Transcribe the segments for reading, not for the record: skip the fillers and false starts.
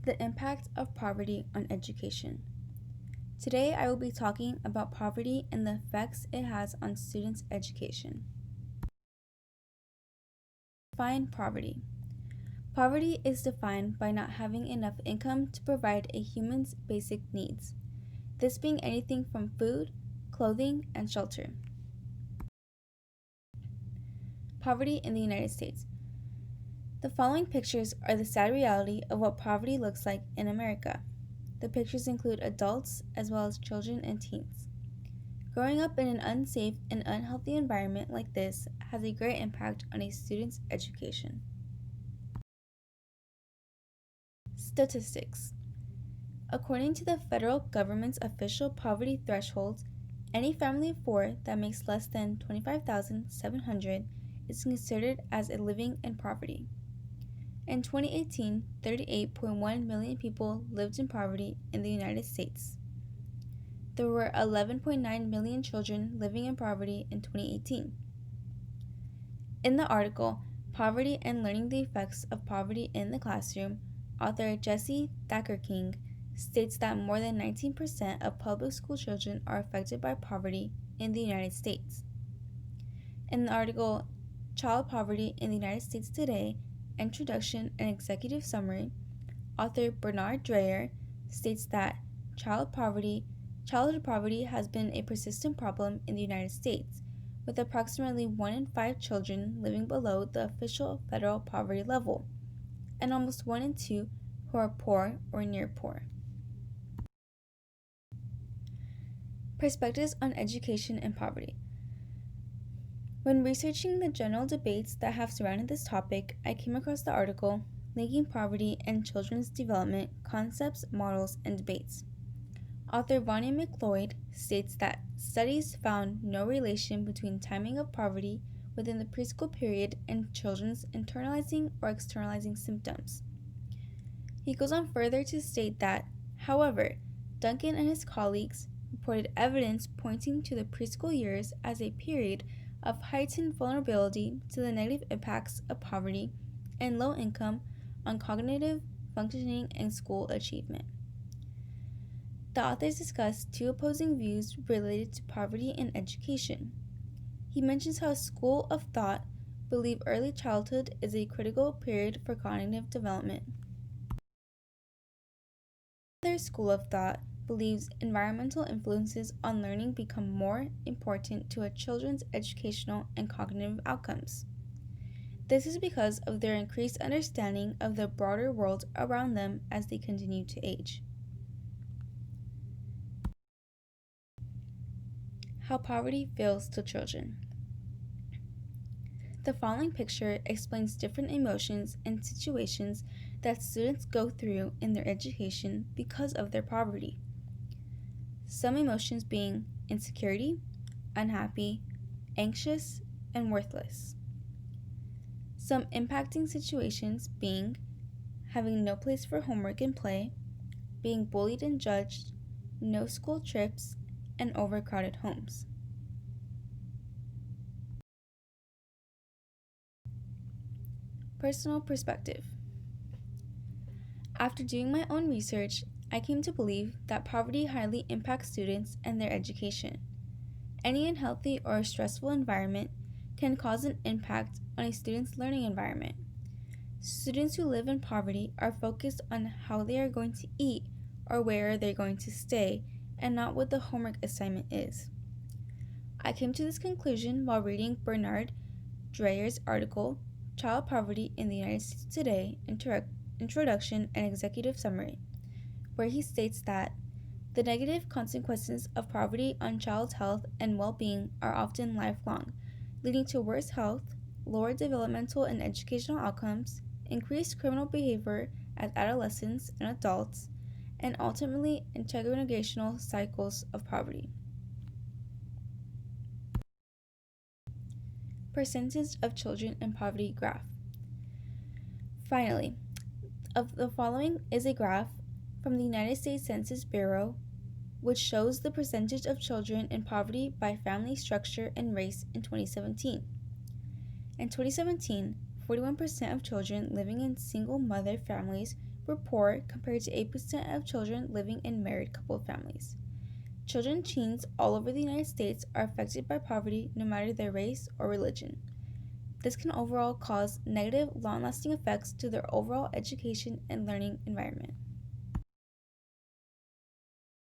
The impact of poverty on education. Today I will be talking about poverty and the effects it has on students' education. Define poverty. Poverty is defined by not having enough income to provide a human's basic needs, this being anything from food, clothing, and shelter. Poverty in the United States. The following pictures are the sad reality of what poverty looks like in America. The pictures include adults as well as children and teens. Growing up in an unsafe and unhealthy environment like this has a great impact on a student's education. Statistics. According to the federal government's official poverty thresholds, any family of four that makes less than $25,700 is considered as living in poverty. In 2018, 38.1 million people lived in poverty in the United States. There were 11.9 million children living in poverty in 2018. In the article, Poverty and Learning the Effects of Poverty in the Classroom, author Jesse Thacker King states that more than 19% of public school children are affected by poverty in the United States. In the article, Child Poverty in the United States Today, Introduction and Executive Summary, author Bernard Dreyer states that childhood poverty has been a persistent problem in the United States, with approximately 1 in 5 children living below the official federal poverty level, and almost 1 in 2 who are poor or near poor. Perspectives on education and poverty. When researching the general debates that have surrounded this topic, I came across the article Linking Poverty and Children's Development, Concepts, Models, and Debates. Author Vania McLeod states that studies found no relation between timing of poverty within the preschool period and children's internalizing or externalizing symptoms. He goes on further to state that, however, Duncan and his colleagues reported evidence pointing to the preschool years as a period of heightened vulnerability to the negative impacts of poverty and low income on cognitive functioning and school achievement. The authors discuss two opposing views related to poverty in education. He mentions how a school of thought believe early childhood is a critical period for cognitive development. Another school of thought believes environmental influences on learning become more important to a children's educational and cognitive outcomes. This is because of their increased understanding of the broader world around them as they continue to age. How poverty feels to children. The following picture explains different emotions and situations that students go through in their education because of their poverty. Some emotions being insecurity, unhappy, anxious, and worthless. Some impacting situations being having no place for homework and play, being bullied and judged, no school trips, and overcrowded homes. Personal perspective. After doing my own research, I came to believe that poverty highly impacts students and their education. Any unhealthy or stressful environment can cause an impact on a student's learning environment. Students who live in poverty are focused on how they are going to eat or where they're going to stay, and not what the homework assignment is. I came to this conclusion while reading Bernard Dreyer's article, Child Poverty in the United States Today, Introduction and Executive Summary, where he states that the negative consequences of poverty on child's health and well-being are often lifelong, leading to worse health, lower developmental and educational outcomes, increased criminal behavior as adolescents and adults, and ultimately intergenerational cycles of poverty. Percentage of children in poverty graph. Finally, of the following is a graph from the United States Census Bureau, which shows the percentage of children in poverty by family structure and race in 2017. In 2017, 41% of children living in single mother families were poor compared to 8% of children living in married couple families. Children and teens all over the United States are affected by poverty no matter their race or religion. This can overall cause negative, long-lasting effects to their overall education and learning environment.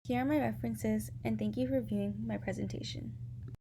Here are my references, and thank you for viewing my presentation.